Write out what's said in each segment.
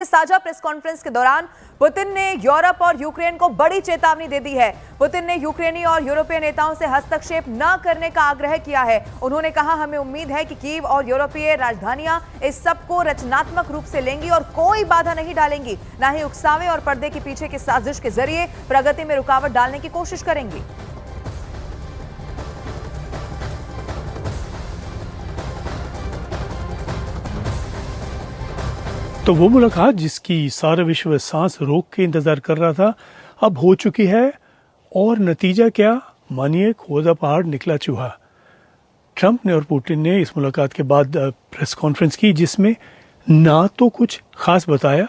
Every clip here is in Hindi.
साझा प्रेस कॉन्फ्रेंस के दौरान पुतिन ने यूरोप और यूक्रेन को बड़ी चेतावनी दे दी है। पुतिन ने यूक्रेनी और यूरोपीय नेताओं से हस्तक्षेप न करने का आग्रह किया है। उन्होंने कहा, हमें उम्मीद है कि कीव और यूरोपीय राजधानियां इस सब को रचनात्मक रूप से लेंगी और कोई बाधा नहीं डालेंगी, न ही उकसावे और पर्दे के पीछे की साजिश के जरिए प्रगति में रुकावट डालने की कोशिश करेंगी। तो वो मुलाकात जिसकी सारा विश्व सांस रोक के इंतजार कर रहा था, अब हो चुकी है। और नतीजा क्या? मानिए, खोदा पहाड़ निकला चूहा। ट्रंप ने और पुतिन ने इस मुलाकात के बाद प्रेस कॉन्फ्रेंस की, जिसमें ना तो कुछ खास बताया,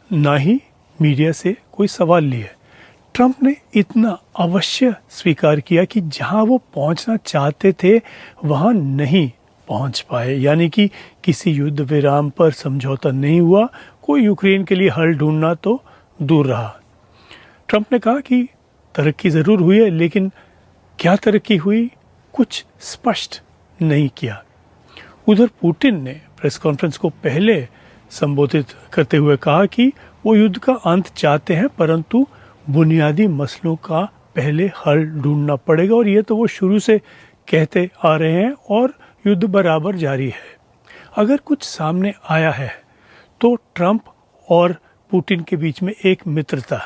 ना ही मीडिया से कोई सवाल लिए। ट्रंप ने इतना अवश्य स्वीकार किया कि जहां वो पहुंचना चाहते थे वहां नहीं पहुंच पाए, यानी कि किसी युद्ध विराम पर समझौता नहीं हुआ। कोई यूक्रेन के लिए हल ढूंढना तो दूर रहा। ट्रंप ने कहा कि तरक्की जरूर हुई है, लेकिन क्या तरक्की हुई, कुछ स्पष्ट नहीं किया। उधर पुतिन ने प्रेस कॉन्फ्रेंस को पहले संबोधित करते हुए कहा कि वो युद्ध का अंत चाहते हैं, परंतु बुनियादी मसलों का पहले हल ढूंढना पड़ेगा। और ये तो वो शुरू से कहते आ रहे हैं और युद्ध बराबर जारी है। अगर कुछ सामने आया है तो ट्रंप और पुतिन के बीच में एक मित्रता,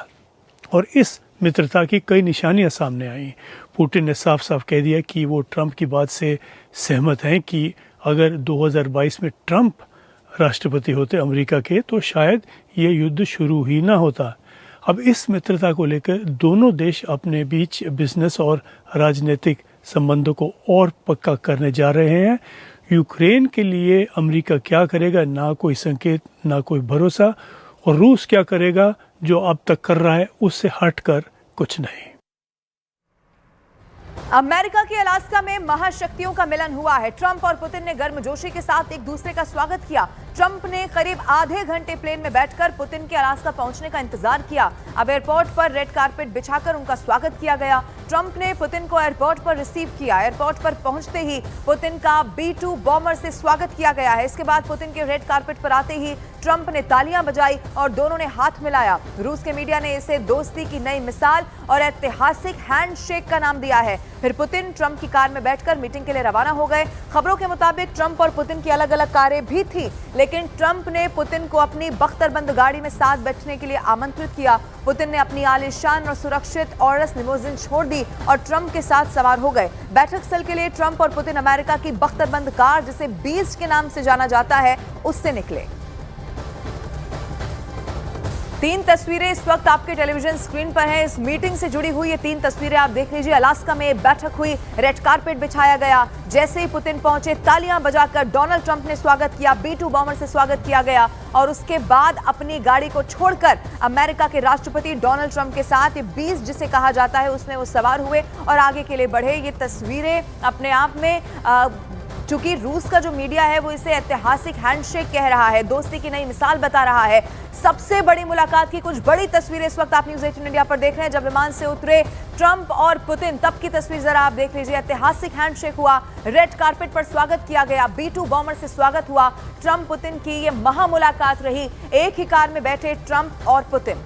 और इस मित्रता की कई निशानियां सामने आई। पुतिन ने साफ साफ कह दिया कि वो ट्रंप की बात से सहमत हैं कि अगर 2022 में ट्रंप राष्ट्रपति होते अमेरिका के, तो शायद ये युद्ध शुरू ही ना होता। अब इस मित्रता को लेकर दोनों देश अपने बीच बिजनेस और राजनीतिक संबंधों को और पक्का करने जा रहे हैं। यूक्रेन के लिए अमेरिका क्या करेगा, ना कोई संकेत, ना कोई भरोसा। और रूस क्या करेगा, जो अब तक कर रहा है उससे हटकर कुछ नहीं। अमेरिका के अलास्का में महाशक्तियों का मिलन हुआ है। ट्रंप और पुतिन ने गर्मजोशी के साथ एक दूसरे का स्वागत किया। ट्रंप ने करीब आधे घंटे प्लेन में बैठकर पुतिन के अलास्का पहुंचने का इंतजार किया। अब एयरपोर्ट पर रेड कारपेट बिछाकर उनका स्वागत किया गया। ट्रंप ने पुतिन को एयरपोर्ट पर रिसीव किया। एयरपोर्ट पर पहुंचते ही पुतिन का B-2 बॉम्बर से स्वागत किया गया है। इसके बाद पुतिन के रेड कारपेट पर आते ही ट्रंप ने तालियां बजाई और दोनों ने हाथ मिलाया। रूस के मीडिया ने इसे दोस्ती की नई मिसाल और ऐतिहासिक हैंडशेक का नाम दिया है। फिर पुतिन ट्रंप की कार में बैठकर मीटिंग के लिए रवाना हो गए। खबरों के मुताबिक ट्रंप और पुतिन की अलग अलग कारें भी थी, लेकिन ट्रंप ने पुतिन को अपनी बख्तरबंद गाड़ी में साथ बैठने के लिए आमंत्रित किया। पुतिन ने अपनी आलीशान और सुरक्षित ऑरस लिमोजिन छोड़ दी और ट्रंप के साथ सवार हो गए। बैठक स्थल के लिए ट्रंप और पुतिन अमेरिका की बख्तरबंद कार, जिसे बीस्ट के नाम से जाना जाता है, उससे निकले। 3 तस्वीरें इस वक्त आपके टेलीविजन स्क्रीन पर हैं। इस मीटिंग से जुड़ी हुई ये 3 तस्वीरें आप देख लीजिए। अलास्का में बैठक हुई, रेड कारपेट बिछाया गया। जैसे ही पुतिन पहुंचे, तालियां बजाकर डोनाल्ड ट्रंप ने स्वागत किया। B-2 बॉम्बर से स्वागत किया गया और उसके बाद अपनी गाड़ी को छोड़कर अमेरिका के राष्ट्रपति डोनाल्ड ट्रंप के साथ ये बीस्ट जिसे कहा जाता है उसमें वो सवार हुए और आगे के लिए बढ़े। ये तस्वीरें अपने आप में चूंकि रूस का जो मीडिया है वो इसे ऐतिहासिक हैंडशेक कह रहा है, दोस्ती की नई मिसाल बता रहा है। सबसे बड़ी मुलाकात की कुछ बड़ी तस्वीरें इस वक्त आप न्यूज़ 18 इंडिया पर देख रहे हैं। जब विमान से उतरे ट्रंप और पुतिन, तब की तस्वीर जरा आप देख लीजिए। ऐतिहासिक हैंडशेक हुआ, रेड कारपेट पर स्वागत किया गया, B-2 बॉम्बर से स्वागत हुआ। ट्रंप पुतिन की ये महामुलाकात रही। एक ही कार में बैठे ट्रंप और पुतिन।